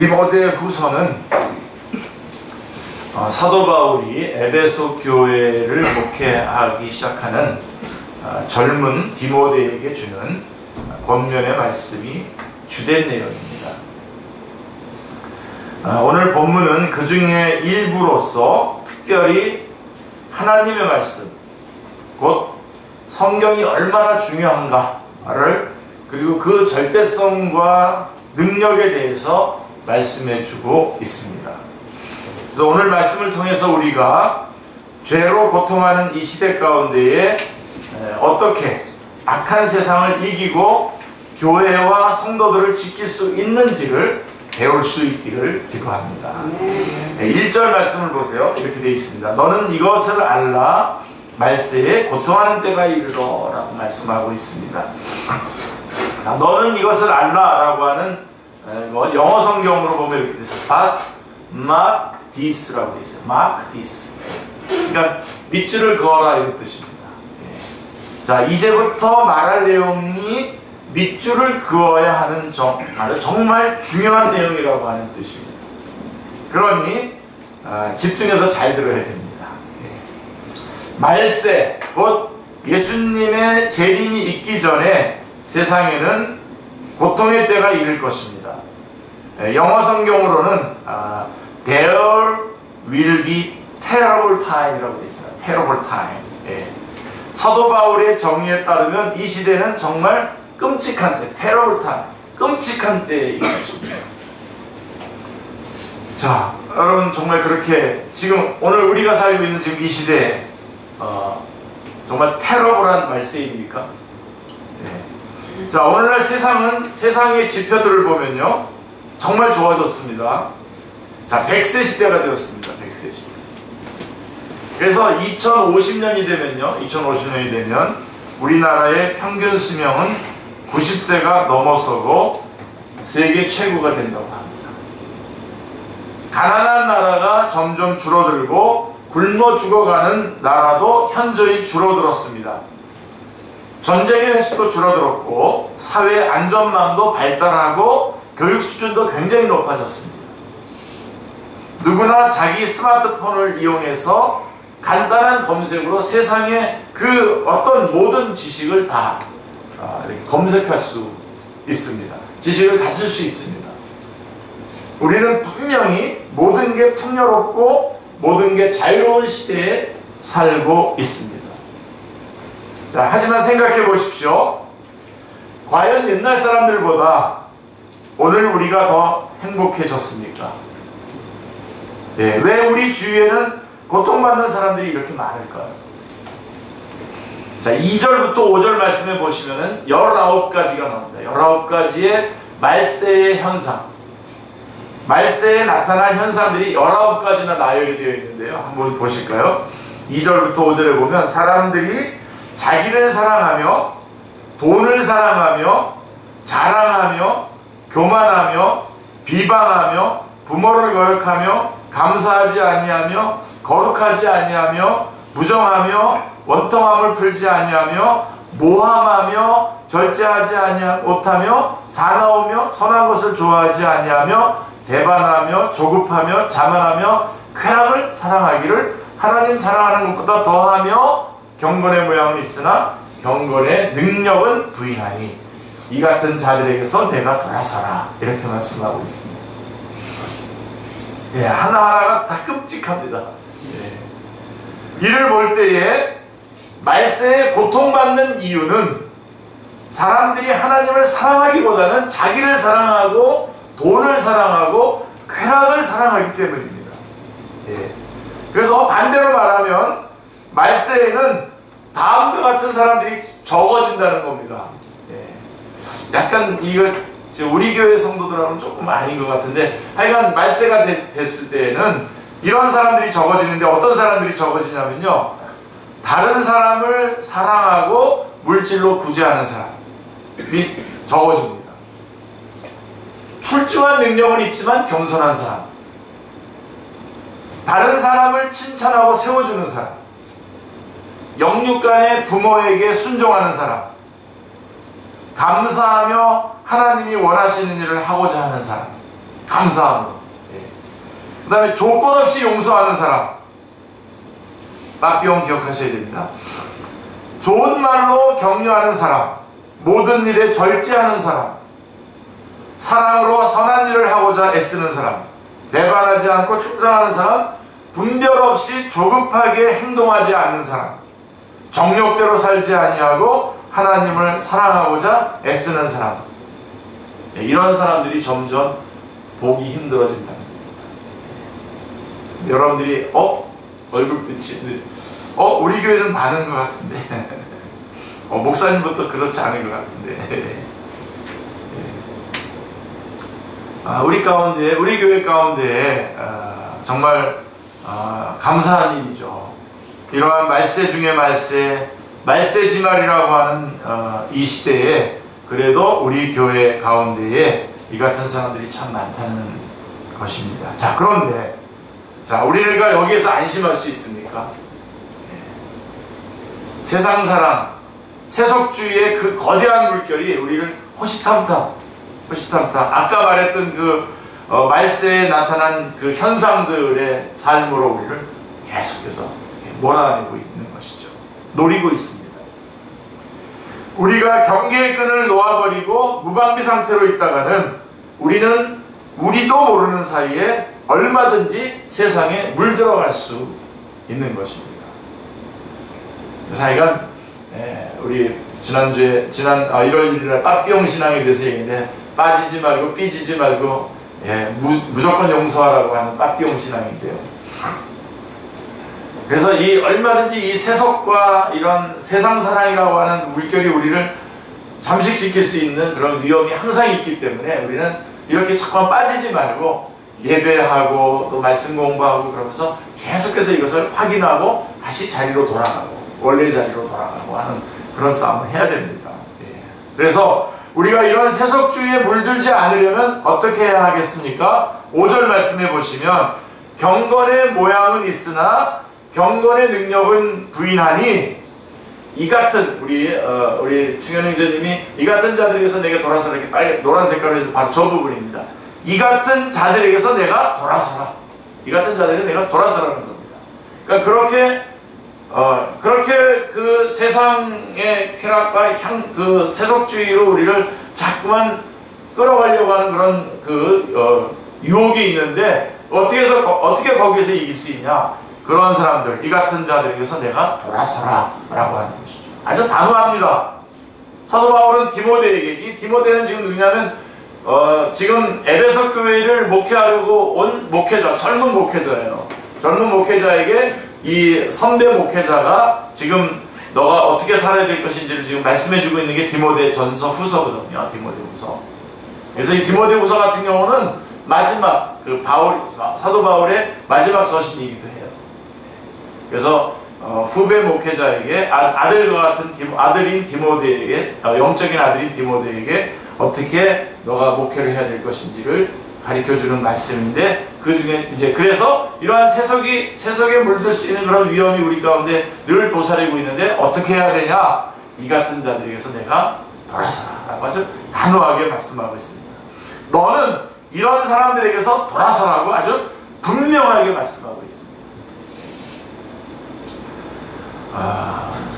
디모데후서는 사도 바울이 에베소 교회를 목회하기 시작하는 젊은 디모데에게 주는 권면의 말씀이 주된 내용입니다. 오늘 본문은 그 중에 일부로서 특별히 하나님의 말씀, 곧 성경이 얼마나 중요한가를, 그리고 그 절대성과 능력에 대해서 말씀해주고 있습니다. 그래서 오늘 말씀을 통해서 우리가 죄로 고통하는 이 시대 가운데에 어떻게 악한 세상을 이기고 교회와 성도들을 지킬 수 있는지를 배울 수 있기를 기도합니다. 1절 말씀을 보세요. 이렇게 되어 있습니다. 너는 이것을 알라, 말세에 고통하는 때가 이르러 라고 말씀하고 있습니다. 너는 이것을 알라 라고 하는 영어 성경으로 보면 이렇게 되어 있어요. mark this라고 되어 있어요. mark this. 그러니까 밑줄을 그어라 이런 뜻입니다. 자, 이제부터 말할 내용이 밑줄을 그어야 하는 정말 중요한 내용이라고 하는 뜻입니다. 그러니 집중해서 잘 들어야 됩니다. 말세, 곧 예수님의 재림이 있기 전에 세상에는 고통의 때가 이를 것입니다. 영어 성경으로는 There will be terrible time이라고 되어 있습니다. terrible time. 사도 바울의 정의에 따르면 이 시대는 정말 끔찍한 때, terrible time, 끔찍한 때인 것입니다. 자, 여러분 정말 그렇게 지금 오늘 우리가 살고 있는 지금 이 시대에 정말 테러블한 말세입니까? 자, 오늘날 세상의 지표들을 보면요 정말 좋아졌습니다. 자, 100세 시대가 되었습니다. 100세 시대. 그래서 2050년이 되면 우리나라의 평균 수명은 90세가 넘어서고 세계 최고가 된다고 합니다. 가난한 나라가 점점 줄어들고 굶어 죽어가는 나라도 현저히 줄어들었습니다. 전쟁의 횟수도 줄어들었고 사회 안전망도 발달하고 교육 수준도 굉장히 높아졌습니다. 누구나 자기 스마트폰을 이용해서 간단한 검색으로 세상의 그 어떤 모든 지식을 다 이렇게 검색할 수 있습니다. 지식을 가질 수 있습니다. 우리는 분명히 모든 게 풍요롭고 모든 게 자유로운 시대에 살고 있습니다. 자, 하지만 생각해 보십시오. 과연 옛날 사람들보다 오늘 우리가 더 행복해졌습니까? 왜 우리 주위에는 고통받는 사람들이 이렇게 많을까요? 자, 2절부터 5절 말씀해 보시면은 19가지가 나옵니다. 19가지의 말세의 현상, 말세에 나타날 현상들이 19가지나 나열이 되어 있는데요. 한번 보실까요? 2절부터 5절에 보면 사람들이 자기를 사랑하며 돈을 사랑하며 자랑하며 교만하며 비방하며 부모를 거역하며 감사하지 아니하며 거룩하지 아니하며 무정하며 원통함을 풀지 아니하며 모함하며 절제하지 못하며 사나우며 선한 것을 좋아하지 아니하며 대반하며 조급하며 자만하며 쾌락을 사랑하기를 하나님 사랑하는 것보다 더하며 경건의 모양은 있으나 경건의 능력은 부인하니 이 같은 자들에게서 내가 돌아서라 이렇게 말씀하고 있습니다. 하나하나가 다 끔찍합니다. 이를 볼 때에 말세에 고통받는 이유는 사람들이 하나님을 사랑하기보다는 자기를 사랑하고 돈을 사랑하고 쾌락을 사랑하기 때문입니다. 그래서 반대로 말하면 말세에는 다음과 같은 사람들이 적어진다는 겁니다. 약간 이거 우리 교회 성도들하고는 조금 아닌 것 같은데 하여간 말세가 됐을 때에는 이런 사람들이 적어지는데 어떤 사람들이 적어지냐면요, 다른 사람을 사랑하고 물질로 구제하는 사람이 적어집니다. 출중한 능력은 있지만 겸손한 사람, 다른 사람을 칭찬하고 세워주는 사람, 영육간의 부모에게 순종하는 사람, 감사하며 하나님이 원하시는 일을 하고자 하는 사람, 감사함으로. 그 다음에 조건 없이 용서하는 사람. 빠삐용 기억하셔야 됩니다. 좋은 말로 격려하는 사람, 모든 일에 절제하는 사람, 사랑으로 선한 일을 하고자 애쓰는 사람, 배반하지 않고 충성하는 사람, 분별 없이 조급하게 행동하지 않는 사람, 정욕대로 살지 아니하고 하나님을 사랑하고자 애쓰는 사람. 이런 사람들이 점점 보기 힘들어진다. 여러분들이 얼굴빛이 우리 교회는 많은 것 같은데 목사님부터 그렇지 않은 것 같은데 우리 교회 가운데 정말 감사한 일이죠. 이러한 말세 중에 말세지말이라고 하는 이 시대에 그래도 우리 교회 가운데에 이 같은 사람들이 참 많다는 것입니다. 자, 그런데 우리가 여기에서 안심할 수 있습니까? 세상 사랑, 세속주의의 그 거대한 물결이 우리를 호시탐탐 아까 말했던 그 말세에 나타난 그 현상들의 삶으로 우리를 계속해서 몰아내고 있는 것이죠. 노리고 있습니다. 우리가 경계의 끈을 놓아버리고 무방비 상태로 있다가는 우리도 모르는 사이에 얼마든지 세상에 물들어갈 수 있는 것입니다. 그래서 하여간 우리 지난 1월 1일날 빠삐용 신앙에 대해서 얘기했는데 빠지지 말고 삐지지 말고 무조건 용서하라고 하는 빠삐용 신앙인데요. 그래서 얼마든지 이 세속과 이런 세상사랑이라고 하는 물결이 우리를 잠식시킬 수 있는 그런 위험이 항상 있기 때문에 우리는 이렇게 자꾸만 빠지지 말고 예배하고 또 말씀 공부하고 그러면서 계속해서 이것을 확인하고 다시 자리로 돌아가고 원래 자리로 돌아가고 하는 그런 싸움을 해야 됩니다. 그래서 우리가 이런 세속주의에 물들지 않으려면 어떻게 해야 하겠습니까? 5절 말씀해 보시면 경건의 모양은 있으나 경건의 능력은 부인하니 이 같은 우리 충현 형제님이 이 같은 자들에게서 내가 돌아서라 이렇게 노란 색깔로 바로 저 부분입니다. 이 같은 자들에게서 내가 돌아서라. 이 같은 자들에게 내가 돌아서라는 겁니다. 그러니까 그렇게 그 세상의 쾌락과 그 세속주의로 우리를 자꾸만 끌어가려고 하는 그런 유혹이 있는데 어떻게 거기에서 이길 수 있냐? 그런 사람들, 이 같은 자들에게서 내가 돌아서라 라고 하는 것이죠. 아주 단호합니다. 사도 바울은 디모데에게, 이 디모데는 지금 누구냐면 지금 에베소 교회를 목회하려고 온 목회자, 젊은 목회자예요. 젊은 목회자에게 이 선배 목회자가 지금 너가 어떻게 살아야 될 것인지를 지금 말씀해주고 있는 게 디모데 전서 후서거든요. 디모데 후서. 그래서 이 디모데 후서 같은 경우는 마지막 사도 바울의 마지막 서신이기도 해요. 그래서 후배 목회자에게 아들과 같은 아들인 디모데에게 영적인 아들인 디모데에게 어떻게 너가 목회를 해야 될 것인지를 가르쳐주는 말씀인데 그 중에 그래서 이러한 세속에 물들 수 있는 그런 위험이 우리 가운데 늘 도사리고 있는데 어떻게 해야 되냐? 이 같은 자들에게서 내가 돌아서라 라고 아주 단호하게 말씀하고 있습니다. 너는 이런 사람들에게서 돌아서라고 아주 분명하게 말씀하고 있습니다.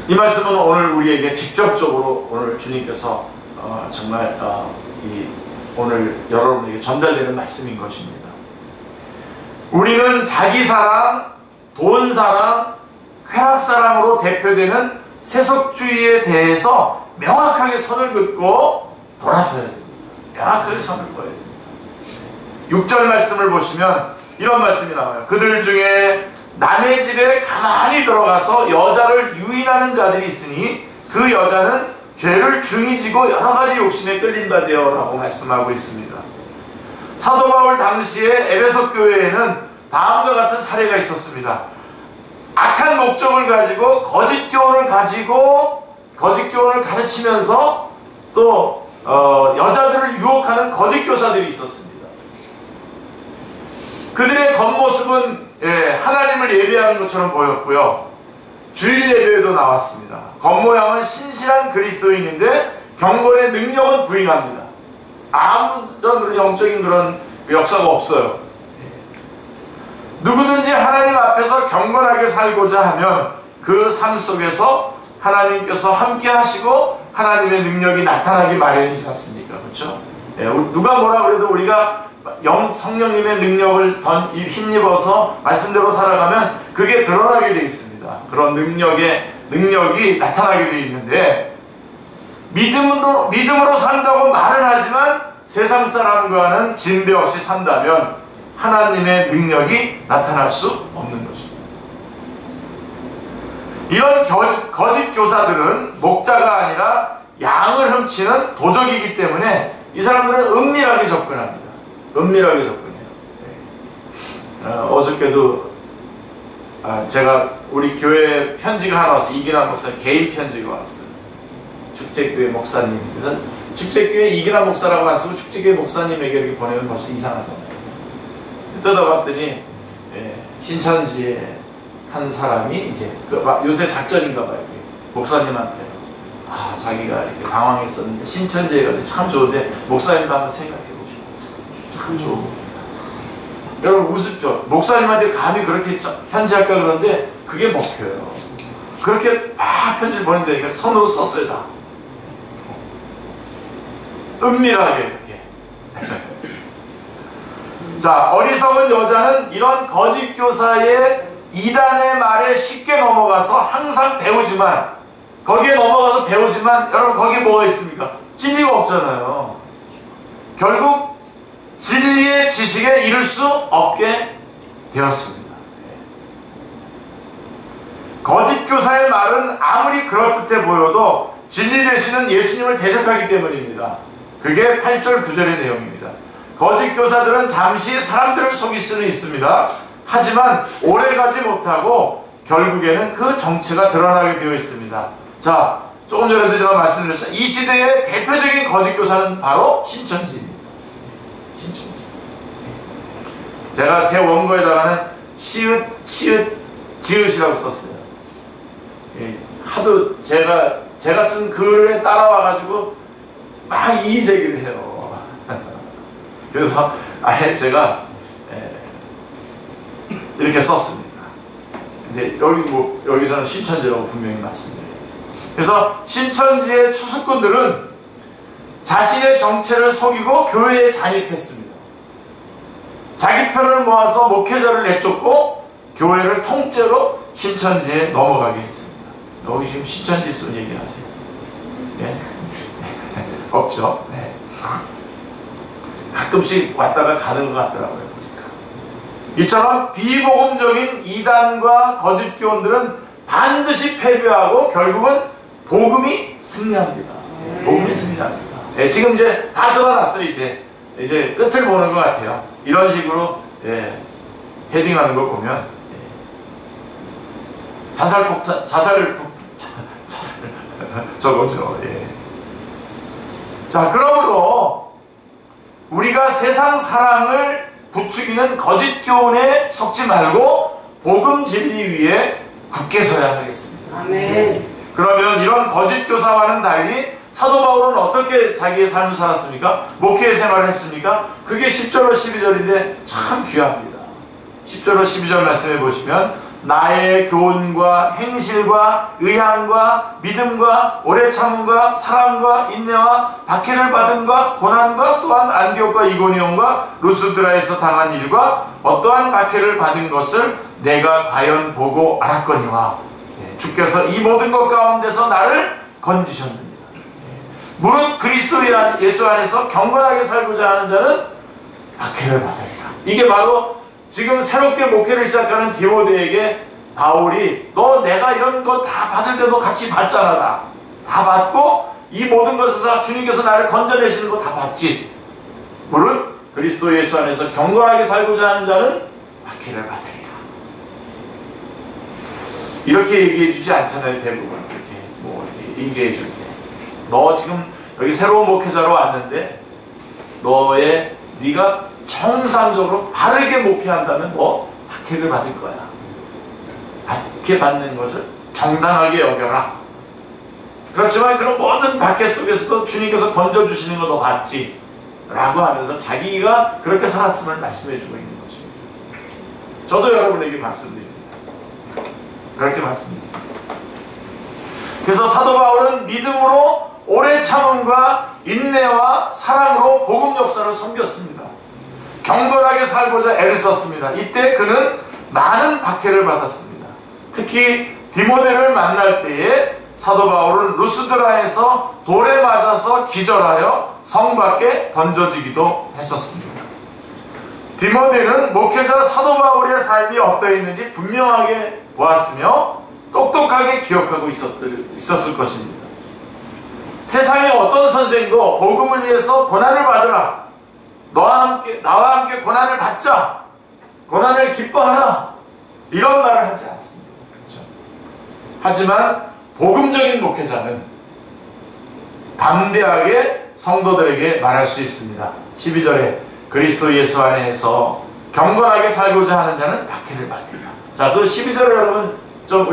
이 말씀은 오늘 우리에게 직접적으로 오늘 주님께서 정말 오늘 여러분에게 전달되는 말씀인 것입니다. 우리는 자기사랑, 돈사랑, 쾌락사랑으로 대표되는 세속주의에 대해서 명확하게 선을 긋고 돌아서야 됩니다. 명확하게 선을 그어야 됩니다. 6절 말씀을 보시면 이런 말씀이 나와요. 그들 중에 남의 집에 가만히 들어가서 여자를 유인하는 자들이 있으니 그 여자는 죄를 중히 지고 여러 가지 욕심에 끌린다 되어 라고 말씀하고 있습니다. 사도 바울 당시에 에베소 교회에는 다음과 같은 사례가 있었습니다. 악한 목적을 가지고 거짓 교훈을 가르치면서 또 여자들을 유혹하는 거짓 교사들이 있었습니다. 그들의 겉모습은 하나님을 예배하는 것처럼 보였고요. 주일 예배에도 나왔습니다. 겉모양은 신실한 그리스도인인데 경건의 능력은 부인합니다. 아무런 영적인 그런 그 역사가 없어요. 누구든지 하나님 앞에서 경건하게 살고자 하면 그 삶 속에서 하나님께서 함께 하시고 하나님의 능력이 나타나기 마련이지 않습니까? 그렇죠? 예, 누가 뭐라 그래도 우리가 성령님의 능력을 힘입어서 말씀대로 살아가면 그게 드러나게 되어 있습니다. 그런 능력이 나타나게 되어 있는데, 믿음으로 산다고 말은 하지만 세상 사람과는 진대 없이 산다면 하나님의 능력이 나타날 수 없는 것입니다. 이런 거짓 교사들은 목자가 아니라 양을 훔치는 도적이기 때문에 이 사람들은 은밀하게 접근합니다. 은밀하게 접근해요. 어저께도 제가 우리 교회 편지가 하나 왔어요. 이기남 목사 개인 편지가 왔어요. 축제교회 목사님. 그래서 축제교회 이기남 목사라고 안 쓰고 축제교회 목사님에게 이렇게 보내면 벌써 이상하잖아요. 뜯어봤더니 신천지에 한 사람이 이제 요새 작전인가 봐요. 목사님한테 자기가 이렇게 방황했었는데 신천지에 가도 참 좋은데 목사님도 한번 생각해 보시고 참 좋은 겁니다. 여러분 우습죠? 목사님한테 감히 그렇게 편지할까 그러는데 그게 먹혀요. 그렇게 막 편지를 보낸다니까 손으로 썼어요 다. 은밀하게 이렇게. 자, 어리석은 여자는 이런 거짓 교사의 이단의 말에 쉽게 넘어가서 항상 배우지만, 거기에 넘어가서 배우지만 여러분 거기에 뭐가 있습니까? 진리가 없잖아요. 결국 진리의 지식에 이를 수 없게 되었습니다. 거짓 교사의 말은 아무리 그럴듯해 보여도 진리 되시는 예수님을 대적하기 때문입니다. 그게 8절 9절의 내용입니다. 거짓 교사들은 잠시 사람들을 속일 수는 있습니다. 하지만 오래가지 못하고 결국에는 그 정체가 드러나게 되어 있습니다. 자, 조금 전에도 제가 말씀드렸죠. 이 시대의 대표적인 거짓 교사는 바로 신천지입니다. 신천지. 제가 제 원고에다가는 시읒, 치읒, 지읒이라고 썼어요. 하도 제가 쓴 글에 따라와가지고 막 이의제기를 해요. 그래서 아예 제가 이렇게 썼습니다. 근데 여기서는 신천지라고 분명히 말씀드려요. 그래서 신천지의 추수꾼들은 자신의 정체를 속이고 교회에 잔입했습니다. 자기 편을 모아서 목회자를 내쫓고 교회를 통째로 신천지에 넘어가게 했습니다. 여기 지금 신천지 있으면 얘기하세요. 예? 없죠? 네. 가끔씩 왔다가 가는 것 같더라고요. 보니까. 이처럼 비복음적인 이단과 거짓 교원들은 반드시 패배하고 결국은 복음이 승리합니다. 복음이 승리합니다. 네, 지금 이제 다 드러났어요. 이제 끝을 보는 것 같아요. 이런 식으로 헤딩하는 거 보면 자살 저거죠. 예. 자, 그러므로 우리가 세상 사랑을 부추기는 거짓 교훈에 속지 말고 복음 진리 위에 굳게 서야 하겠습니다. 아멘. 그러면 이런 거짓 교사와는 달리 사도 바울은 어떻게 자기의 삶을 살았습니까? 목회 생활을 했습니까? 그게 10절로 12절인데 참 귀합니다. 10절로 12절 말씀해 보시면 나의 교훈과 행실과 의향과 믿음과 오래 참음과 사랑과 인내와 박해를 받음과 고난과 또한 안디옥과 이고니온과 루스드라에서 당한 일과 어떠한 박해를 받은 것을 내가 과연 보고 알았거니와 주께서 이 모든 것 가운데서 나를 건지셨느니라. 무릇 그리스도 예수 안에서 경건하게 살고자 하는 자는 박해를 받으리라. 이게 바로 지금 새롭게 목회를 시작하는 디모데에게 바울이 너 내가 이런 거 다 받을 때 너 같이 받잖아. 다 받고 이 모든 것에서 주님께서 나를 건져내시는 거 다 받지. 무릇 그리스도 예수 안에서 경건하게 살고자 하는 자는 박해를 받으리라. 이렇게 얘기해 주지 않잖아요. 대부분 이렇게 얘기해 줄 때. 너 지금 여기 새로운 목회자로 왔는데 네가 정상적으로 바르게 목회한다면 너 박해를 받을 거야. 박해 받는 것을 정당하게 여겨라. 그렇지만 그런 모든 박해 속에서도 주님께서 건져주시는 거 너 받지. 라고 하면서 자기가 그렇게 살았음을 말씀해 주고 있는 것입니다. 저도 여러분에게 말씀드립니다. 그렇게 말씀드립니다. 그래서 사도 바울은 믿음으로 오래 참음과 인내와 사랑으로 복음 역사를 섬겼습니다. 경건하게 살고자 애를 썼습니다. 이때 그는 많은 박해를 받았습니다. 특히 디모데를 만날 때에 사도 바울은 루스드라에서 돌에 맞아서 기절하여 성 밖에 던져지기도 했었습니다. 디모데는 목회자 사도 바울의 삶이 어떠했는지 분명하게 보았으며 똑똑하게 기억하고 있었을 것입니다. 세상의 어떤 선생도 복음을 위해서 고난을 받으라, 나와 함께 고난을 받자, 고난을 기뻐하라, 이런 말을 하지 않습니다. 그렇죠? 하지만 복음적인 목회자는 담대하게 성도들에게 말할 수 있습니다. 12절에 그리스도 예수 안에서 경건하게 살고자 하는 자는 박해를 받으리라. 자, 그 12절을 여러분 좀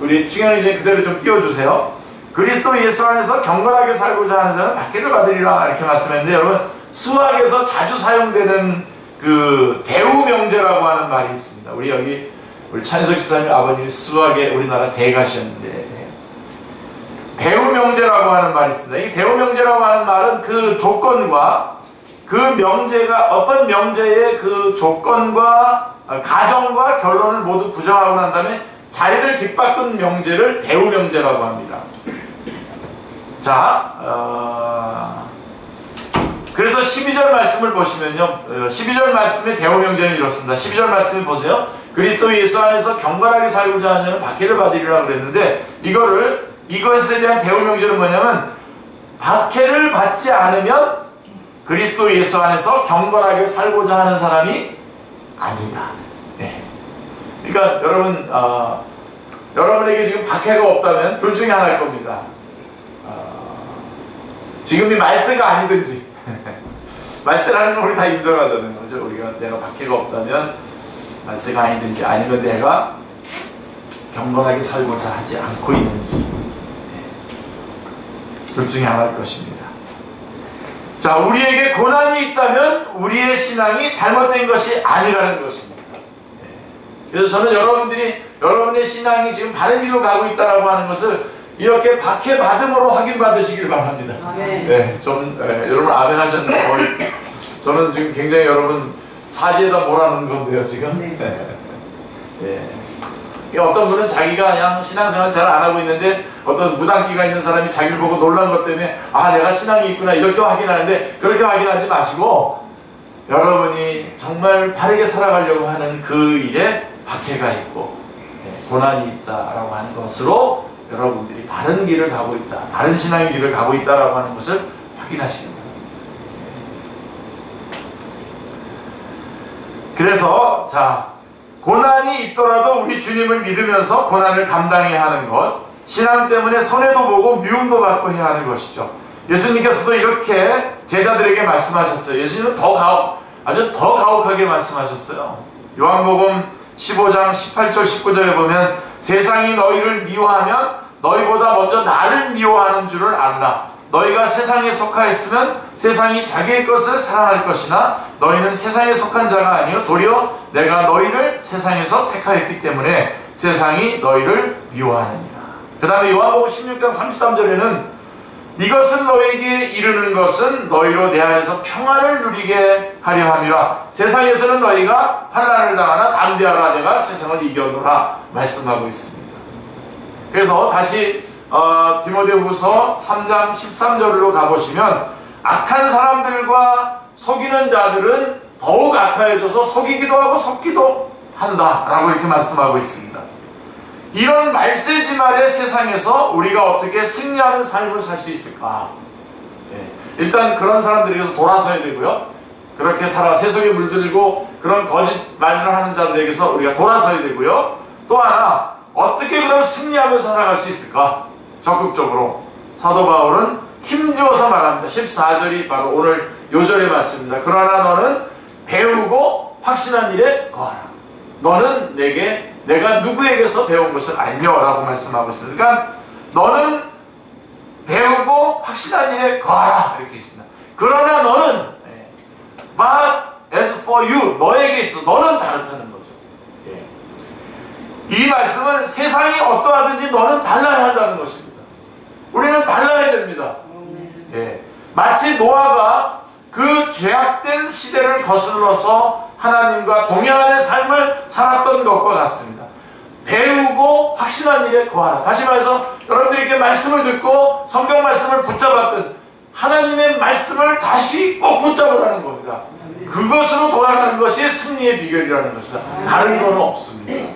우리 중현이 그대로 좀 띄워주세요. 그리스도 예수 안에서 경건하게 살고자 하는 자는 박해를 받으리라, 이렇게 말씀했는데, 여러분 수학에서 자주 사용되는 그 대우명제라고 하는 말이 있습니다. 우리 찬석 집사님 아버님이 수학에 우리나라 대가셨는데, 대우명제라고 하는 말이 있습니다. 이 대우명제라고 하는 말은 그 조건과 그 명제가 어떤 명제의 그 조건과 가정과 결론을 모두 부정하고 난 다음에 자리를 뒷바꾼 명제를 대우명제라고 합니다. 자, 그래서 12절 말씀을 보시면요, 12절 말씀의 대우명제는 이렇습니다. 12절 말씀을 보세요. 그리스도 예수 안에서 경건하게 살고자 하는 자는 박해를 받으리라 그랬는데, 이것에 대한 대우명제는 뭐냐면, 박해를 받지 않으면 그리스도 예수 안에서 경건하게 살고자 하는 사람이 아니다. 네. 그러니까 여러분, 여러분에게 지금 박해가 없다면 둘 중에 하나일 겁니다. 지금이 말세가 아니든지 말세라는 건 우리 다 인정하잖아요. 그죠? 우리가 내가 박해가 없다면 말세가 아니든지, 아니면 내가 경건하게 살고자 하지 않고 있는지, 둘 중에 하나일 것입니다. 자, 우리에게 고난이 있다면 우리의 신앙이 잘못된 것이 아니라는 것입니다. 그래서 저는 여러분의 신앙이 지금 바른 길로 가고 있다라고 하는 것을 이렇게 박해받음으로 확인받으시길 바랍니다. 네, 여러분 아멘 하셨는데, 저는 지금 굉장히 여러분 사지에다 몰아넣은 건데요, 지금. 네. 어떤 분은 자기가 그냥 신앙생활 잘 안 하고 있는데, 어떤 무당기가 있는 사람이 자기를 보고 놀란 것 때문에 내가 신앙이 있구나, 이렇게 확인하는데, 그렇게 확인하지 마시고, 여러분이 정말 바르게 살아가려고 하는 그 일에 박해가 있고 고난이 있다라고 하는 것으로 여러분들이 바른 길을 가고 있다, 바른 신앙의 길을 가고 있다라고 하는 것을 확인하시는 거예요. 그래서 자, 고난이 있더라도 우리 주님을 믿으면서 고난을 감당해야 하는 것, 신앙 때문에 손해도 보고 미움도 받고 해야 하는 것이죠. 예수님께서도 이렇게 제자들에게 말씀하셨어요. 예수님은 아주 더 가혹하게 말씀하셨어요. 요한복음 15장 18절 19절에 보면, 세상이 너희를 미워하면 너희보다 먼저 나를 미워하는 줄을 알라. 너희가 세상에 속하였으면 세상이 자기의 것을 사랑할 것이나 너희는 세상에 속한 자가 아니요 도리어 내가 너희를 세상에서 택하였기 때문에 세상이 너희를 미워하느니라. 그 다음에 요한복음 16장 33절에는 이것은 너희에게 이르는 것은 너희로 내 안에서 평안을 누리게 하려 함이라. 세상에서는 너희가 환난을 당하나 담대하라, 내가 세상을 이겨노라 말씀하고 있습니다. 그래서 다시 디모데후서 3장 13절로 가보시면, 악한 사람들과 속이는 자들은 더욱 악하여져서 속이기도 하고 속기도 한다 라고 이렇게 말씀하고 있습니다. 이런 말세지말의 세상에서 우리가 어떻게 승리하는 삶을 살 수 있을까? 일단 그런 사람들에게서 돌아서야 되고요. 그렇게 세속에 물들고 그런 거짓말을 하는 자들에게서 우리가 돌아서야 되고요. 또 하나, 어떻게 그럼 승리하며 살아갈 수 있을까? 적극적으로 사도 바울은 힘주어서 말합니다. 14절이 바로 오늘 요절의 말씀입니다. 그러나 너는 배우고 확신한 일에 거하라. 너는 내가 누구에게서 배운 것을 알며 라고 말씀하고 있습니다. 그러니까 너는 배우고 확신한 일에 거하라 이렇게 있습니다. 그러나 너는 But as for you, 너에게 있어. 너는 다르다는 거죠. 예. 이 말씀은 세상이 어떠하든지 너는 달라야 한다는 것입니다. 우리는 달라야 됩니다. 예. 마치 노아가 그 죄악된 시대를 거슬러서 하나님과 동행하는 삶을 살았던 것과 같습니다. 배우고 확신한 일에 거하라. 다시 말해서 여러분들이 이렇게 말씀을 듣고 성경 말씀을 붙잡았던 하나님의 말씀을 다시 꼭 붙잡으라는 겁니다. 그것으로 돌아가는 것이 승리의 비결이라는 것입니다. 다른 건 없습니다.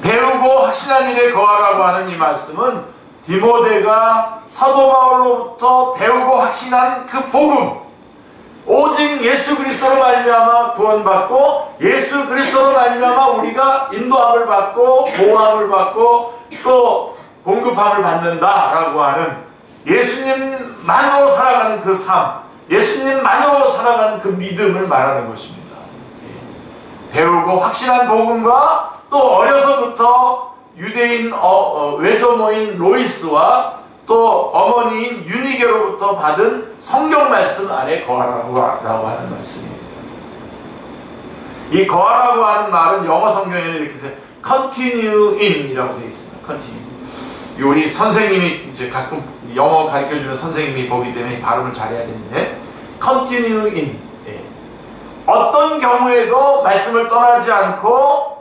배우고 확신한 일에 거하라고 하는 이 말씀은 디모데가 사도 바울로부터 배우고 확신한 그 복음, 오직 예수 그리스도로 말미암아 구원받고 예수 그리스도로 말미암아 우리가 인도함을 받고 보호함을 받고 또 공급함을 받는다라고 하는 예수님만으로 살아가는 그 삶, 예수님만으로 살아가는 그 믿음을 말하는 것입니다. 배우고 확신한 복음과 또 어려서부터 유대인 외조모인 로이스와 또 어머니인 유니게로부터 받은 성경 말씀 안에 거하라고 하는 말씀입니다. 이 거하라고 하는 말은 영어 성경에는 이렇게 돼서 continue in 이라고 되어 있습니다. continue. 우리 선생님이 이제 가끔 영어 가르쳐주는 선생님이 보기 때문에 발음을 잘해야 되는데 continue in. 예. 어떤 경우에도 말씀을 떠나지 않고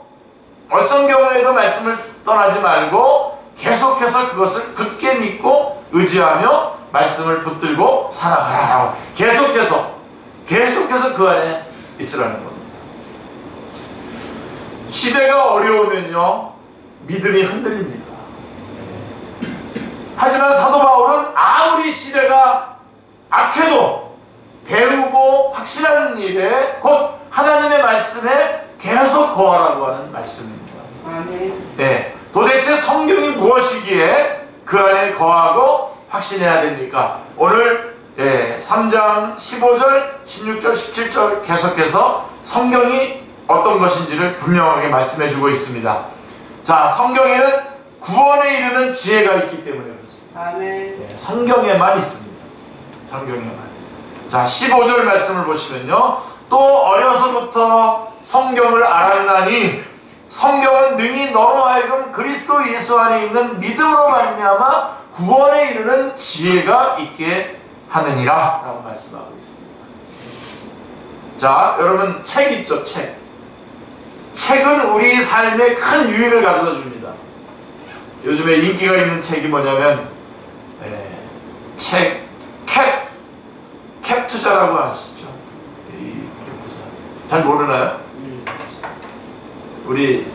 어떤 경우에도 말씀을 떠나지 말고 계속해서 그것을 굳게 믿고 의지하며 말씀을 붙들고 살아가라. 계속해서 그 안에 있으라는 겁니다. 시대가 어려우면요 믿음이 흔들립니다. 하지만 사도 바울은 아무리 시대가 악해도 배우고 확신하는 일에 곧 하나님의 말씀에 계속 거하라고 하는 말씀입니다. 네, 도대체 성경이 무엇이기에 그 안에 거하고 확신해야 됩니까? 오늘 3장 15절, 16절, 17절 계속해서 성경이 어떤 것인지를 분명하게 말씀해주고 있습니다. 자, 성경에는 구원에 이르는 지혜가 있기 때문에 그렇습니다. 아멘. 성경에만 있습니다. 성경에만. 자, 15절 말씀을 보시면요. 또 어려서부터 성경을 알았나니 성경은 능히 너로 하여금 그리스도 예수 안에 있는 믿음으로 말미암아 구원에 이르는 지혜가 있게 하느니라 라고 말씀하고 있습니다. 자, 여러분 책 있죠? 책은 우리 삶에 큰 유익을 가져다 줍니다. 요즘에 인기가 있는 책이 뭐냐면 캡 투자라고 아시죠? 이 캡 투자 잘 모르나요? 우리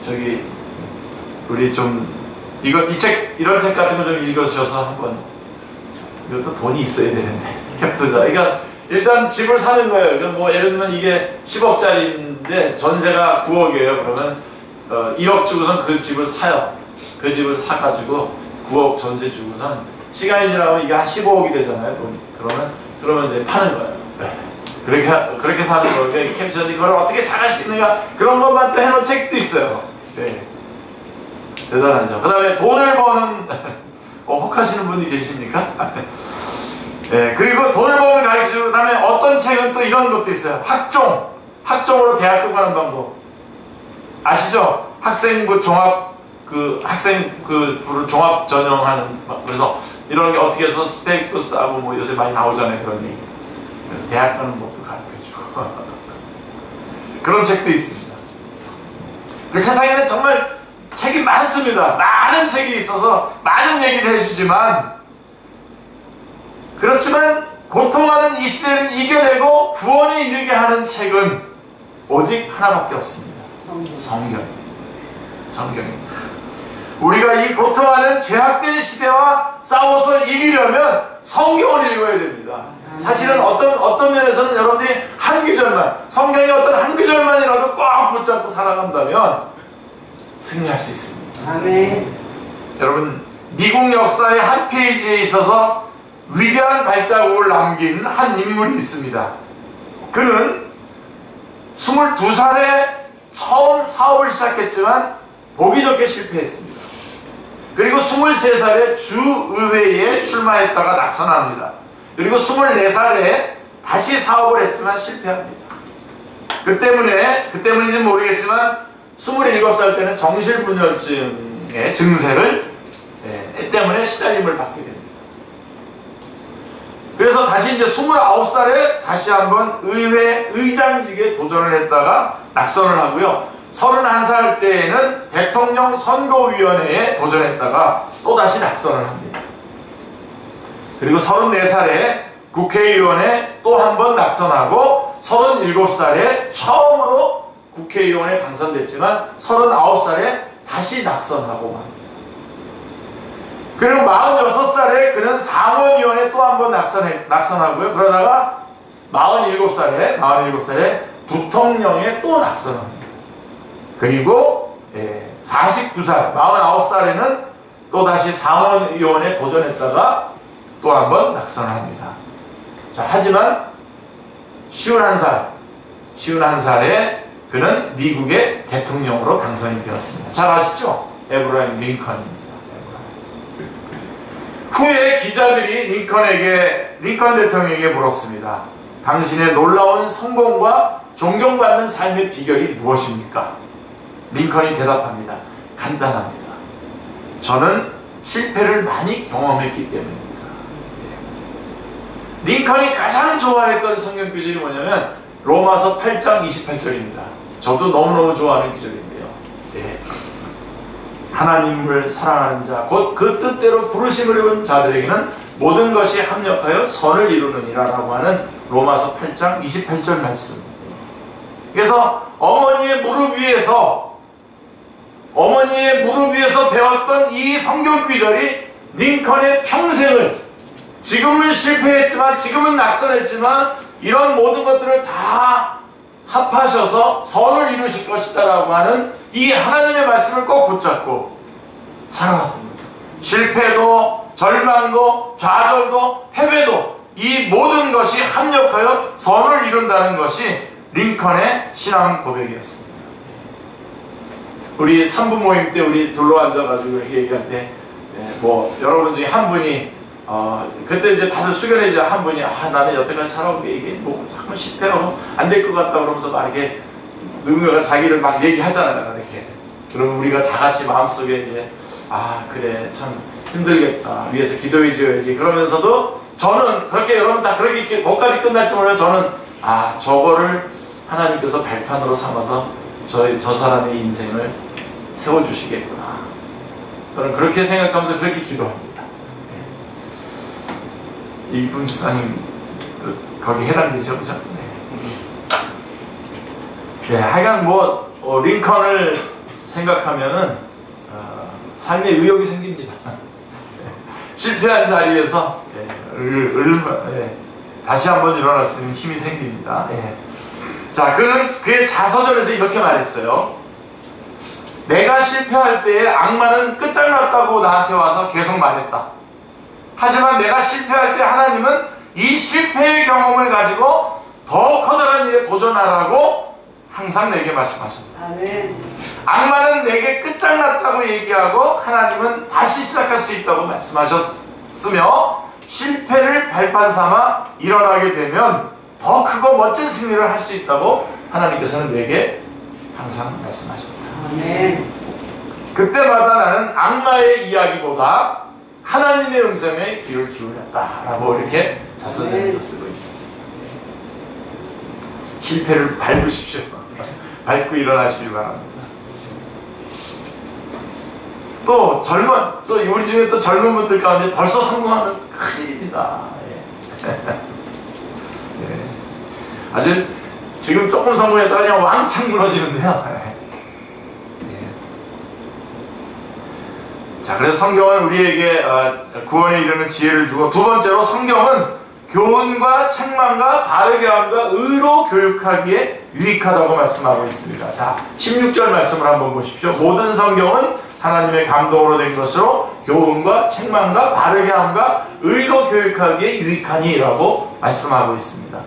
좀 이런 책 같은 거 좀 읽으셔서 한번. 이것도 돈이 있어야 되는데 캡 투자. 그러니까 일단 집을 사는 거예요. 그러니까 뭐 예를 들면 이게 10억짜리인데 전세가 9억이에요. 그러면 1억 주고선 그 집을 사요. 그 집을 사가지고 9억 전세 주고선 시간이 지나면 이게 한 15억이 되잖아요, 돈이. 그러면 이제 파는 거예요. 그렇게 사는 거예요. 캡처는 이걸 어떻게 잘할 수 있는가 그런 것만 또 해놓은 책도 있어요. 네. 대단하죠. 그 다음에 돈을 버는 혹하시는 분이 계십니까? 네. 그리고 돈을 버는 가르쳐주고 그다음에 어떤 책은 또 이런 것도 있어요. 학종으로 대학교 가는 방법 아시죠? 학생부 종합 종합 전형하는, 그래서 이런 게 어떻게 해서 스펙도 싸고 뭐 요새 많이 나오잖아요, 그런 얘기. 그래서 대학 가는 법도 가르쳐주고 그런 책도 있습니다. 그 세상에는 정말 책이 많습니다. 많은 책이 있어서 많은 얘기를 해주지만, 그렇지만 고통하는 이 시대를 이겨내고 구원에 이르게 하는 책은 오직 하나밖에 없습니다. 성경입니다. 우리가 이 고통하는 죄악된 시대와 싸워서 이기려면 성경을 읽어야 됩니다. 사실은 어떤 면에서는 여러분들이 한 구절만, 성경의 어떤 한 구절만이라도 꽉 붙잡고 살아간다면 승리할 수 있습니다. 아멘. 여러분, 미국 역사의 한 페이지에 있어서 위대한 발자국을 남긴 한 인물이 있습니다. 그는 22살에 처음 사업을 시작했지만 보기 좋게 실패했습니다. 그리고 23살에 주의회에 출마했다가 낙선합니다. 그리고 24살에 다시 사업을 했지만 실패합니다. 그 때문인지 모르겠지만 27살 때는 정신분열증의 증세를 때문에 시달림을 받게 됩니다. 그래서 다시 이제 29살에 다시 한번 의회 의장직에 도전을 했다가 낙선을 하고요. 31살 때에는 대통령 선거위원회에 도전했다가 또다시 낙선을 합니다. 그리고 34살에 국회의원에 또 한 번 낙선하고 37살에 처음으로 국회의원에 당선됐지만 39살에 다시 낙선하고 맙니다. 그리고 46살에 그는 상원의원에 또 한 번 낙선하고요. 그러다가 47살에 부통령에 또 낙선합니다. 그리고 49살, 49살에는 또다시 상원의원에 도전했다가 또 한 번 낙선합니다. 자, 하지만 51살에 그는 미국의 대통령으로 당선이 되었습니다. 잘 아시죠? 에브라임 링컨입니다. 후에 기자들이 링컨 대통령에게 물었습니다. 당신의 놀라운 성공과 존경받는 삶의 비결이 무엇입니까? 링컨이 대답합니다. 간단합니다. 저는 실패를 많이 경험했기 때문입니다. 링컨이 가장 좋아했던 성경 구절이 뭐냐면 로마서 8장 28절입니다. 저도 너무너무 좋아하는 구절인데요. 하나님을 사랑하는 자, 곧 그 뜻대로 부르심을 입은 자들에게는 모든 것이 합력하여 선을 이루느니라 라고 하는 로마서 8장 28절 말씀. 그래서 어머니의 무릎 위에서 배웠던 이 성경 구절이 링컨의 평생을, 지금은 실패했지만, 지금은 낙선했지만 이런 모든 것들을 다 합하셔서 선을 이루실 것이다 라고 하는 이 하나님의 말씀을 꼭 붙잡고 살아왔던 거죠. 실패도, 절망도, 좌절도, 패배도 이 모든 것이 합력하여 선을 이룬다는 것이 링컨의 신앙 고백이었습니다. 우리 산부 모임 때 우리 둘러앉아가지고 이렇게 얘기할 때 여러분 중에 한 분이 그때 이제 다들 숙연해져 한 분이 나는 여태까지 살아온 게 이게 잠깐 실패로 안 될 것 같다 그러면서 막 이렇게 누군가가 자기를 막 얘기하잖아요. 이렇게. 그러면 우리가 다 같이 마음속에 이제 그래 참 힘들겠다, 위에서 기도해 줘야지 그러면서도 저는 그렇게 여러분 다 그렇게 거기까지 끝날지 몰라요. 저는 저거를 하나님께서 발판으로 삼아서 저 사람의 인생을 세워주시겠구나, 저는 그렇게 생각하면서 그렇게 기도합니다. 이분 집사님 거기 해당되죠, 그죠? 하여간 링컨을 생각하면은 삶의 의욕이 생깁니다. 실패한 자리에서 다시 한번 일어날 수 있는 힘이 생깁니다. 자, 그는 그의 자서전에서 이렇게 말했어요. 내가 실패할 때에 악마는 끝장났다고 나한테 와서 계속 말했다. 하지만 내가 실패할 때 하나님은 이 실패의 경험을 가지고 더 커다란 일에 도전하라고 항상 내게 말씀하십니다. 아멘. 악마는 내게 끝장났다고 얘기하고 하나님은 다시 시작할 수 있다고 말씀하셨으며, 실패를 발판 삼아 일어나게 되면 더 크고 멋진 승리를 할 수 있다고 하나님께서는 내게 항상 말씀하십니다. 아멘. 그때마다 나는 악마의 이야기보다 하나님의 음성에 귀를 기울였다라고 이렇게 자서전에서 쓰고 있습니다. 실패를 밟으십시오. 밟고 일어나시기 바랍니다. 또 우리 중에 또 젊은 분들 가운데 벌써 성공하면 큰일입니다. 아주 지금 조금 성공했다가 그냥 왕창 무너지는데요. 자, 그래서 성경은 우리에게 구원에 이르는 지혜를 주고, 두 번째로 성경은 교훈과 책망과 바르게 함과 의로 교육하기에 유익하다고 말씀하고 있습니다. 자, 16절 말씀을 한번 보십시오. 모든 성경은 하나님의 감동으로 된 것으로 교훈과 책망과 바르게 함과 의로 교육하기에 유익하니 라고 말씀하고 있습니다.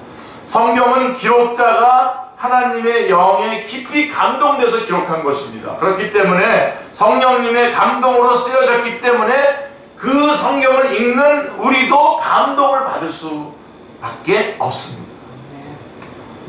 성경은 기록자가 하나님의 영에 깊이 감동돼서 기록한 것입니다. 그렇기 때문에 성령님의 감동으로 쓰여졌기 때문에 그 성경을 읽는 우리도 감동을 받을 수밖에 없습니다.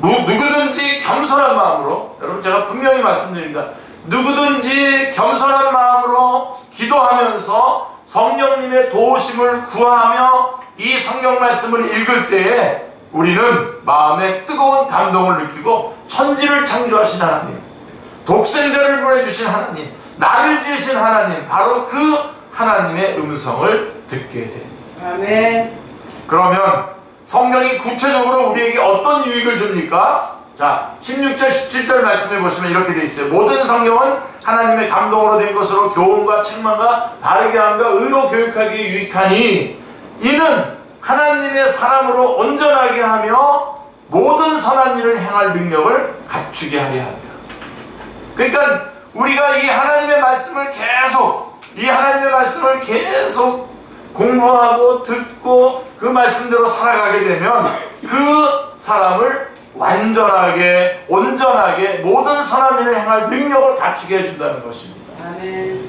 누구든지 겸손한 마음으로, 여러분 제가 분명히 말씀드립니다. 누구든지 겸손한 마음으로 기도하면서 성령님의 도우심을 구하며 이 성경 말씀을 읽을 때에 우리는 마음에 뜨거운 감동을 느끼고 천지를 창조하신 하나님, 독생자를 보내주신 하나님, 나를 지으신 하나님, 바로 그 하나님의 음성을 듣게 됩니다. 아멘. 그러면 성경이 구체적으로 우리에게 어떤 유익을 줍니까? 자, 16절 17절 말씀해 보시면 이렇게 되어 있어요. 모든 성경은 하나님의 감동으로 된 것으로 교훈과 책망과 바르게 함과 의로 교육하기에 유익하니 이는 하나님의 사람으로 온전하게 하며 모든 선한 일을 행할 능력을 갖추게 하려 합니다. 그러니까 우리가 이 하나님의 말씀을 계속 공부하고 듣고 그 말씀대로 살아가게 되면 그 사람을 완전하게, 온전하게 모든 선한 일을 행할 능력을 갖추게 해준다는 것입니다. 아멘.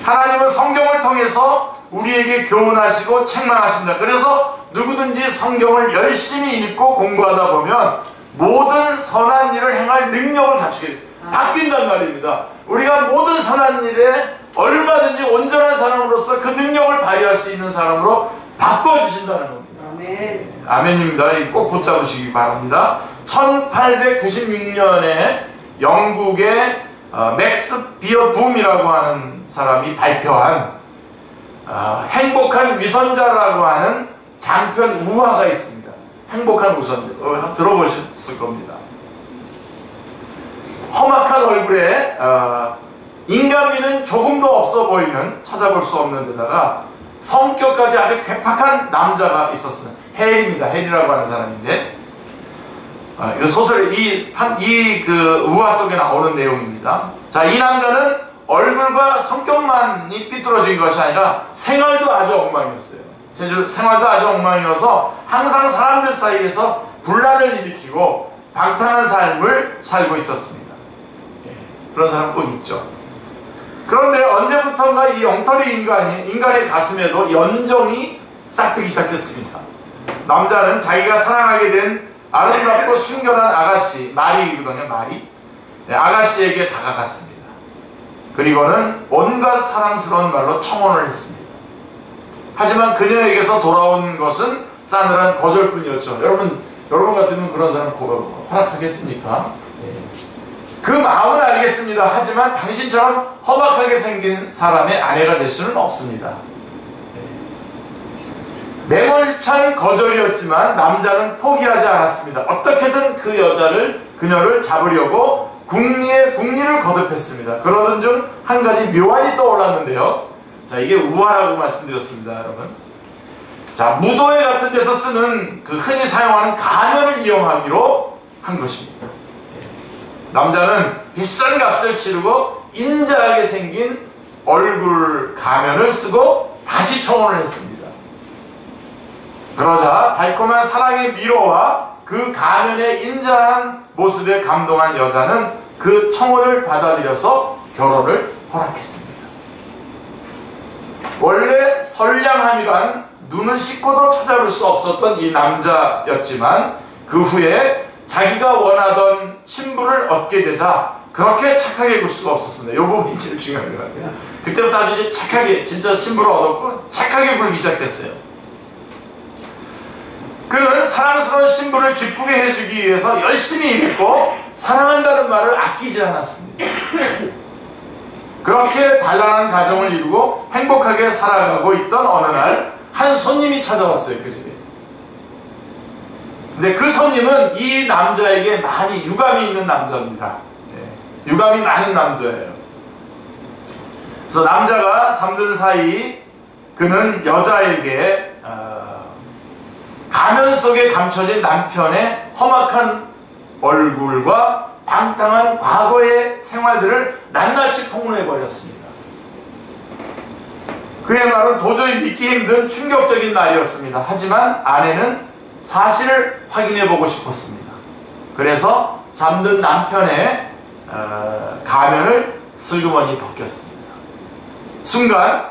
하나님은 성경을 통해서 우리에게 교훈하시고 책망하십니다. 그래서 누구든지 성경을 열심히 읽고 공부하다 보면 모든 선한 일을 행할 능력을 갖추게 바뀐단 말입니다. 우리가 모든 선한 일에 얼마든지 온전한 사람으로서 그 능력을 발휘할 수 있는 사람으로 바꿔주신다는 겁니다. 아멘. 아멘입니다. 꼭 붙잡으시기 바랍니다. 1896년에 영국의 맥스 비어붐이라고 하는 사람이 발표한 행복한 위선자라고 하는 장편 우화가 있습니다. 행복한 위선자, 들어보셨을 겁니다. 험악한 얼굴에 인간미는 조금도 없어 보이는, 찾아볼 수 없는 데다가 성격까지 아주 괴팍한 남자가 있었습니다. 해리입니다. 해리라고 하는 사람인데, 이거 소설의 그 우화 속에 나오는 내용입니다. 자, 이 남자는 얼굴과 성격만이 삐뚤어진 것이 아니라 생활도 아주 엉망이었어요. 생활도 아주 엉망이어서 항상 사람들 사이에서 분란을 일으키고 방탕한 삶을 살고 있었습니다. 예, 그런 사람 꼭 있죠. 그런데 언제부턴가 이 엉터리 인간의 가슴에도 연정이 싹트기 시작했습니다. 남자는 자기가 사랑하게 된 아름답고 순결한 아가씨, 마리거든요, 마리. 네, 아가씨에게 다가갔습니다. 그리고는 온갖 사랑스러운 말로 청혼을 했습니다. 하지만 그녀에게서 돌아온 것은 싸늘한 거절뿐이었죠. 여러분 같으면 그런 사람 허락하겠습니까? 네. 그 마음은 알겠습니다. 하지만 당신처럼 험악하게 생긴 사람의 아내가 될 수는 없습니다. 매몰찬 거절이었지만 남자는 포기하지 않았습니다. 어떻게든 그녀를 잡으려고 궁리를 거듭했습니다. 그러던 중 한 가지 묘안이 떠올랐는데요. 자, 이게 우화라고 말씀드렸습니다, 여러분. 자, 무도회 같은 데서 쓰는 그 흔히 사용하는 가면을 이용하기로 한 것입니다. 남자는 비싼 값을 치르고 인자하게 생긴 얼굴 가면을 쓰고 다시 청혼을 했습니다. 그러자 달콤한 사랑의 미로와 그 가면의 인자한 모습에 감동한 여자는 그 청혼을 받아들여서 결혼을 허락했습니다. 원래 선량함이란 눈을 씻고도 찾아볼 수 없었던 이 남자였지만 그 후에 자기가 원하던 신부를 얻게 되자 그렇게 착하게 굴 수가 없었습니다. 이 부분이 제일 중요한 것 같아요. 그때부터 아주 착하게, 진짜 신부를 얻었고 착하게 굴기 시작했어요. 그는 사랑스러운 신부를 기쁘게 해주기 위해서 열심히 일했고 사랑한다는 말을 아끼지 않았습니다. 그렇게 단란한 가정을 이루고 행복하게 살아가고 있던 어느 날 한 손님이 찾아왔어요, 그 집에. 근데 그 손님은 이 남자에게 많이 유감이 있는 남자입니다. 네, 유감이 많은 남자예요. 그래서 남자가 잠든 사이 그는 여자에게 가면 속에 감춰진 남편의 험악한 얼굴과 방탕한 과거의 생활들을 낱낱이 폭로해버렸습니다. 그의 말은 도저히 믿기 힘든 충격적인 말이었습니다. 하지만 아내는 사실을 확인해보고 싶었습니다. 그래서 잠든 남편의 가면을 슬그머니 벗겼습니다. 순간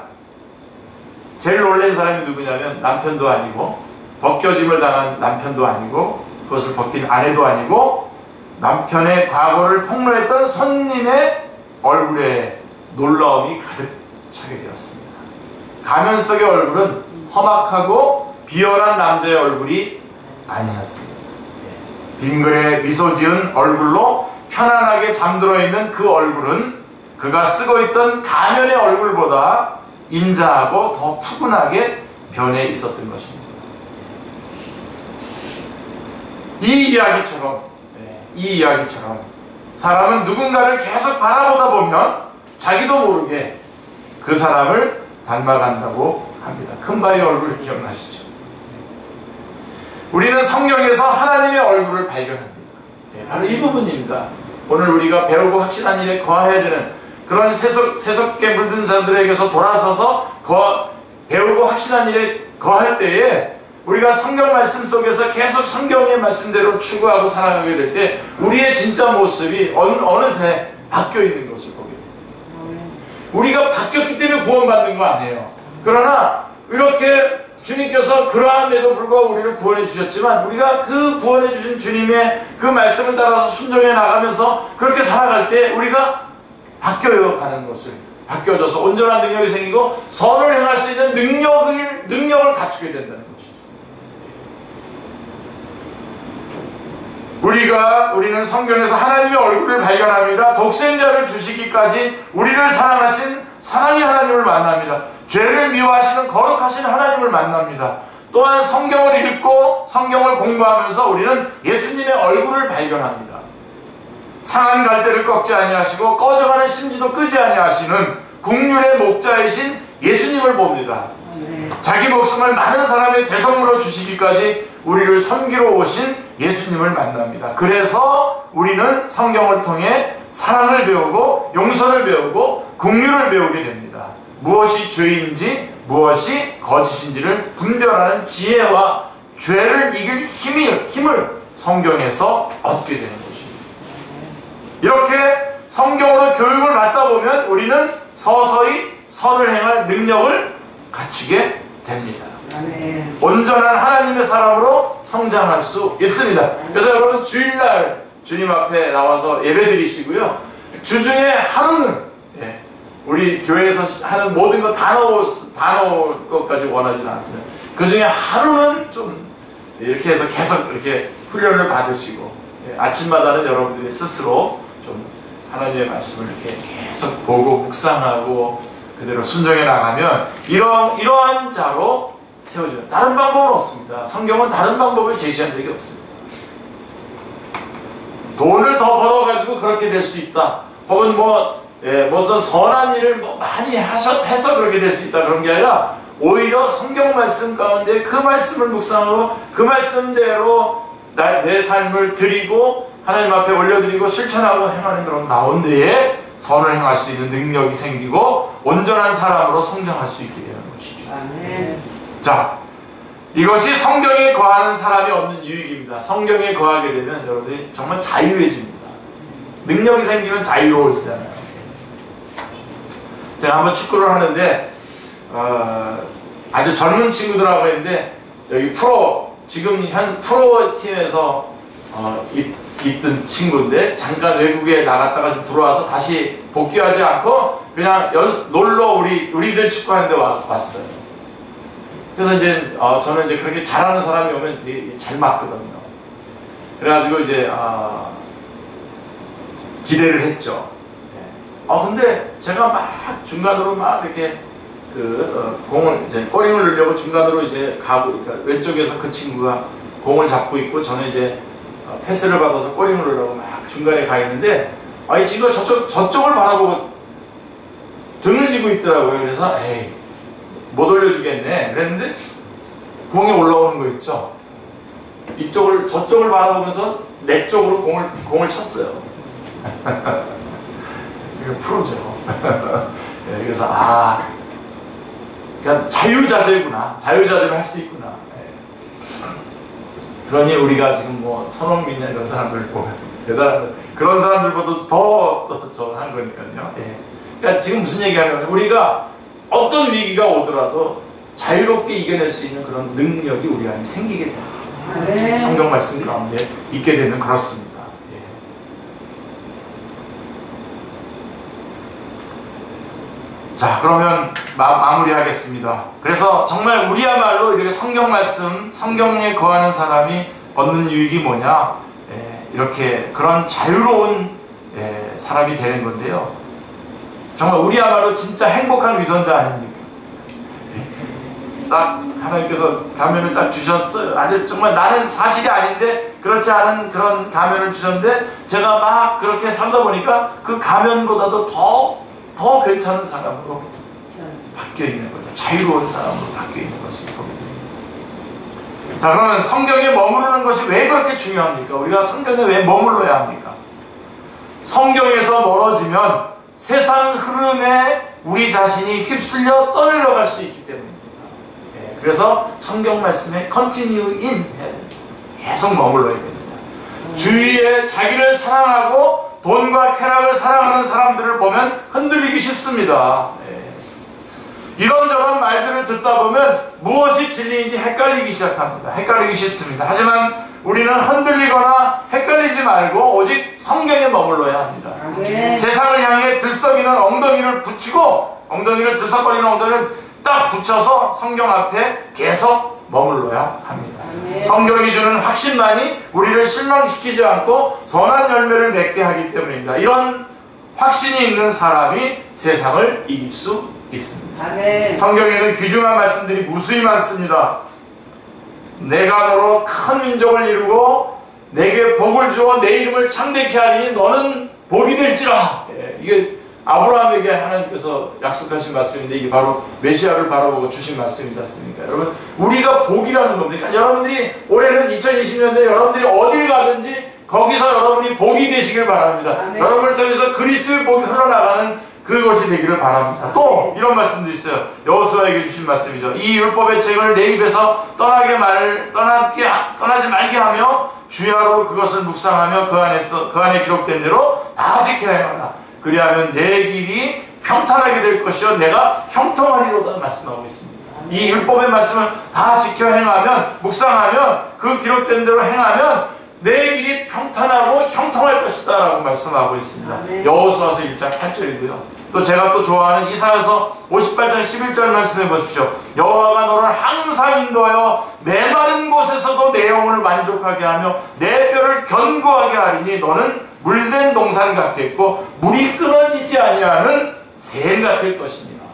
제일 놀란 사람이 누구냐면 남편도 아니고 벗겨짐을 당한 남편도 아니고 그것을 벗긴 아내도 아니고 남편의 과거를 폭로했던 손님의 얼굴에 놀라움이 가득 차게 되었습니다. 가면 속의 얼굴은 험악하고 비열한 남자의 얼굴이 아니었습니다. 빙그레 미소 지은 얼굴로 편안하게 잠들어 있는 그 얼굴은 그가 쓰고 있던 가면의 얼굴보다 인자하고 더 푸근하게 변해 있었던 것입니다. 이 이야기처럼 사람은 누군가를 계속 바라보다 보면 자기도 모르게 그 사람을 닮아간다고 합니다. 큰바의 얼굴 기억나시죠? 우리는 성경에서 하나님의 얼굴을 발견합니다. 바로 이 부분입니다. 오늘 우리가 배우고 확신한 일에 거해야 되는 그런 세속에 물든 자들에게서 돌아서서 배우고 확신한 일에 거할 때에 우리가 성경 말씀 속에서 계속 성경의 말씀대로 추구하고 살아가게 될 때 우리의 진짜 모습이 어느새 바뀌어 있는 것을 보게 됩니다. 우리가 바뀌었기 때문에 구원받는 거 아니에요. 그러나 이렇게 주님께서 그러함에도 불구하고 우리를 구원해 주셨지만 우리가 그 구원해 주신 주님의 그 말씀을 따라서 순종해 나가면서 그렇게 살아갈 때 우리가 바뀌어 가는 것을 바뀌어져서 온전한 능력이 생기고 선을 행할 수 있는 능력을 갖추게 된다는 것이죠. 우리는 성경에서 하나님의 얼굴을 발견합니다. 독생자를 주시기까지 우리를 사랑하신 사랑의 하나님을 만납니다. 죄를 미워하시는 거룩하신 하나님을 만납니다. 또한 성경을 읽고 성경을 공부하면서 우리는 예수님의 얼굴을 발견합니다. 상한 갈대를 꺾지 아니하시고 꺼져가는 심지도 끄지 아니하시는 국률의 목자이신 예수님을 봅니다. 자기 목숨을 많은 사람의 대성으로 주시기까지 우리를 섬기러 오신 예수님을 만납니다. 그래서 우리는 성경을 통해 사랑을 배우고 용서를 배우고 긍휼을 배우게 됩니다. 무엇이 죄인지 무엇이 거짓인지를 분별하는 지혜와 죄를 이길 힘을 성경에서 얻게 되는 것입니다. 이렇게 성경으로 교육을 받다 보면 우리는 서서히 선을 행할 능력을 갖추게 됩니다. 온전한 하나님의 사람으로 성장할 수 있습니다. 그래서 여러분 주일날 주님 앞에 나와서 예배 드리시고요. 주중에 하루는 우리 교회에서 하는 모든 거 다 넣을 것까지 원하지는 않습니다. 그 중에 하루는 좀 이렇게 해서 계속 이렇게 훈련을 받으시고 아침마다는 여러분들이 스스로 좀 하나님의 말씀을 이렇게 계속 보고 묵상하고 그대로 순종해 나가면 이러한 자로 세워져요. 다른 방법은 없습니다. 성경은 다른 방법을 제시한 적이 없습니다. 돈을 더 벌어가지고 그렇게 될 수 있다. 혹은 무슨 선한 일을 많이 해서 그렇게 될 수 있다. 그런 게 아니라 오히려 성경 말씀 가운데 그 말씀을 묵상하고 그 말씀대로 내 삶을 드리고 하나님 앞에 올려드리고 실천하고 행하는 그런 가운데에 선을 행할 수 있는 능력이 생기고 온전한 사람으로 성장할 수 있게 되는 것이죠. 아멘. 자, 이것이 성경에 거하는 사람이 얻는 유익입니다. 성경에 거하게 되면 여러분들이 정말 자유해집니다. 능력이 생기면 자유로워지잖아요. 제가 한번 축구를 하는데 아주 젊은 친구들하고 했는데 여기 지금 현 프로 팀에서 있던 친구인데 잠깐 외국에 나갔다가 지금 들어와서 다시 복귀하지 않고 그냥 놀러 우리들 축구하는데 왔어요. 그래서 이제 저는 이제 그렇게 잘하는 사람이 오면 되게 잘 맞거든요. 그래가지고 이제 기대를 했죠. 근데 제가 막 중간으로 막 이렇게 공을 이제 꼬링을 넣으려고 중간으로 이제 가고, 그러니까 왼쪽에서 그 친구가 공을 잡고 있고 저는 이제 패스를 받아서 꼬링을 넣으려고 막 중간에 가 있는데 이 친구가 저쪽을 바라보고 등을 지고 있더라고요. 그래서 에이 못 올려주겠네 그랬는데 공이 올라오는 거 있죠. 저쪽을 바라보면서 내 쪽으로 공을 쳤어요. 이거 프로죠. 네, 그래서 그러니까 자유자재구나. 자유자재를 할 수 있구나. 네. 그러니 우리가 지금 손흥민이나 이런 사람들 보면 대단한 그런 사람들보다 더 한 거니까요. 네. 그러니까 지금 무슨 얘기하냐면 우리가 어떤 위기가 오더라도 자유롭게 이겨낼 수 있는 그런 능력이 우리 안에 생기게 됩니다. 아멘. 성경 말씀 가운데 있게 되면 그렇습니다. 자, 그러면 마무리하겠습니다. 그래서 정말 우리야말로 이렇게 성경 말씀, 성경에 거하는 사람이 얻는 유익이 뭐냐? 이렇게 그런 자유로운 사람이 되는 건데요. 정말 우리야말로 진짜 행복한 위선자 아닙니까? 딱 하나님께서 가면을 딱 주셨어요. 아주 정말 나는 사실이 아닌데 그렇지 않은 그런 가면을 주셨는데 제가 막 그렇게 살다 보니까 그 가면보다도 더 괜찮은 사람으로 바뀌어 있는 거죠. 자유로운 사람으로 바뀌어 있는 것을 보게 됩니다. 자, 그러면 성경에 머무르는 것이 왜 그렇게 중요합니까? 우리가 성경에 왜 머물러야 합니까? 성경에서 멀어지면 세상 흐름에 우리 자신이 휩쓸려 떠내려갈 수 있기 때문입니다. 그래서 성경 말씀에 continue in 계속 머물러야 됩니다. 주위에 자기를 사랑하고 돈과 쾌락을 사랑하는 사람들을 보면 흔들리기 쉽습니다. 이런저런 말들을 듣다 보면 무엇이 진리인지 헷갈리기 시작합니다. 헷갈리기 쉽습니다. 하지만 우리는 흔들리거나 헷갈리지 말고 오직 성경에 머물러야 합니다. 세상을 향해 들썩이는 엉덩이를 붙이고 들썩거리는 엉덩이를 딱 붙여서 성경 앞에 계속 머물러야 합니다. 성경이 주는 확신만이 우리를 실망시키지 않고 선한 열매를 맺게 하기 때문입니다. 이런 확신이 있는 사람이 세상을 이길 수 있습니다. 아멘. 성경에는 귀중한 말씀들이 무수히 많습니다. 내가 너로 큰 민족을 이루고 내게 복을 주어 내 이름을 창대케 하리니 너는 복이 될지라. 이게 아브라함에게 하나님께서 약속하신 말씀인데 이게 바로 메시아를 바라보고 주신 말씀이지 않습니까? 여러분, 우리가 복이라는 겁니다. 여러분들이 올해는 2020년도에 여러분들이 어딜 가든지 거기서 여러분이 복이 되시길 바랍니다. 아멘. 여러분을 통해서 그리스도의 복이 흘러나가는 그것이 되기를 바랍니다. 또 이런 말씀도 있어요. 여호수아에게 주신 말씀이죠. 이 율법의 책을 내 입에서 떠나지 말게 하며 주야로 그것을 묵상하며 그 안에 기록된 대로 다 지켜야 하라. 그리하면 내 길이 평탄하게 될 것이요 내가 형통하리로다 말씀하고 있습니다. 이 율법의 말씀을 다 지켜 행하면, 묵상하면, 그 기록된 대로 행하면 내 길이 평탄하고 형통할 것이다 라고 말씀하고 있습니다. 여호수아서 1장 8절이고요 또 제가 또 좋아하는 이사야서 58장 11절 말씀해 보십시오. 여호와가 너를 항상 인도하여 메마른 곳에서도 내 영혼을 만족하게 하며 내 뼈를 견고하게 하리니 너는 물된 동산 같겠고 물이 끊어지지 아니하는 샘 같을 것입니다.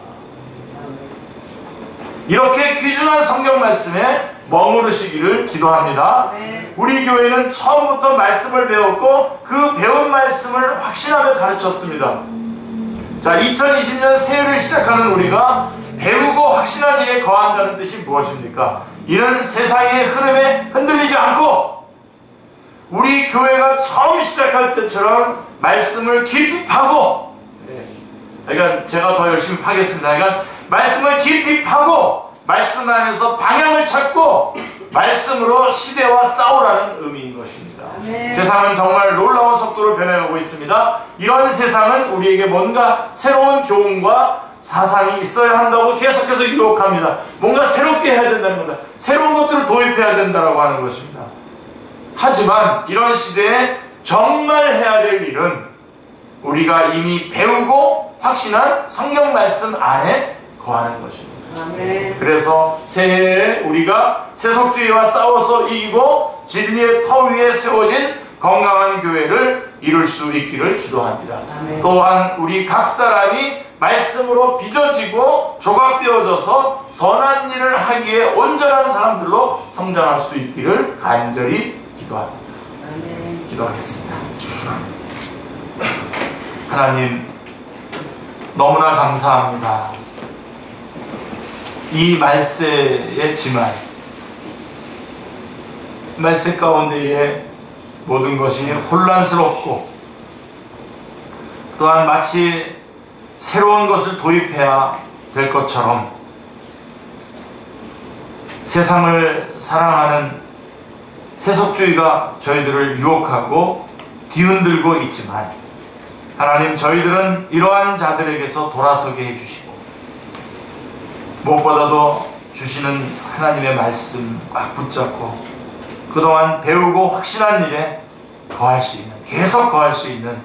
이렇게 귀중한 성경 말씀에 머무르시기를 기도합니다. 우리 교회는 처음부터 말씀을 배웠고 그 배운 말씀을 확신하며 가르쳤습니다. 자, 2020년 새해를 시작하는 우리가 배우고 확신한 일에 거한다는 뜻이 무엇입니까? 이는 세상의 흐름에 흔들리지 않고 우리 교회가 처음 시작할 때처럼 말씀을 깊이 파고, 그러니까 제가 더 열심히 파겠습니다. 그러니까 말씀을 깊이 파고 말씀 안에서 방향을 찾고 말씀으로 시대와 싸우라는 의미인 것입니다. 세상은 정말 놀라운 속도로 변해가고 있습니다. 이런 세상은 우리에게 뭔가 새로운 교훈과 사상이 있어야 한다고 계속해서 유혹합니다. 뭔가 새롭게 해야 된다는 겁니다. 새로운 것들을 도입해야 된다고 하는 것입니다. 하지만 이런 시대에 정말 해야 될 일은 우리가 이미 배우고 확신한 성경 말씀 안에 거하는 것입니다. 아멘. 그래서 새해에 우리가 세속주의와 싸워서 이기고 진리의 터 위에 세워진 건강한 교회를 이룰 수 있기를 기도합니다. 아멘. 또한 우리 각 사람이 말씀으로 빚어지고 조각되어져서 선한 일을 하기에 온전한 사람들로 성장할 수 있기를 간절히 기도합니다. 아멘. 기도하겠습니다. 하나님, 너무나 감사합니다. 이 말세의 지말, 말세 가운데에 모든 것이 혼란스럽고 또한 마치 새로운 것을 도입해야 될 것처럼 세상을 사랑하는 세속주의가 저희들을 유혹하고 뒤흔들고 있지만 하나님, 저희들은 이러한 자들에게서 돌아서게 해주시고 무엇보다도 주시는 하나님의 말씀 꽉 붙잡고 그동안 배우고 확신한 일에 거할 수 있는, 계속 거할 수 있는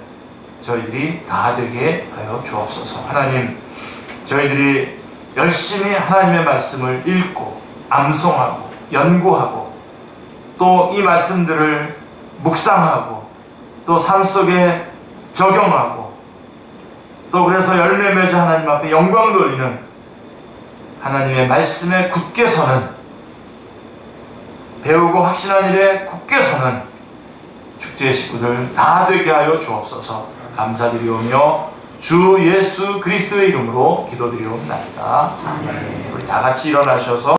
저희들이 다 되게 하여 주옵소서. 하나님, 저희들이 열심히 하나님의 말씀을 읽고 암송하고 연구하고 또 이 말씀들을 묵상하고 또 삶 속에 적용하고 또 그래서 열매 맺어 하나님 앞에 영광 돌리는 하나님의 말씀에 굳게 서는, 배우고 확신한 일에 굳게 서는 축제의 식구들 다 되게 하여 주옵소서. 감사드리오며 주 예수 그리스도의 이름으로 기도드리옵나이다. 아멘. 우리 다 같이 일어나셔서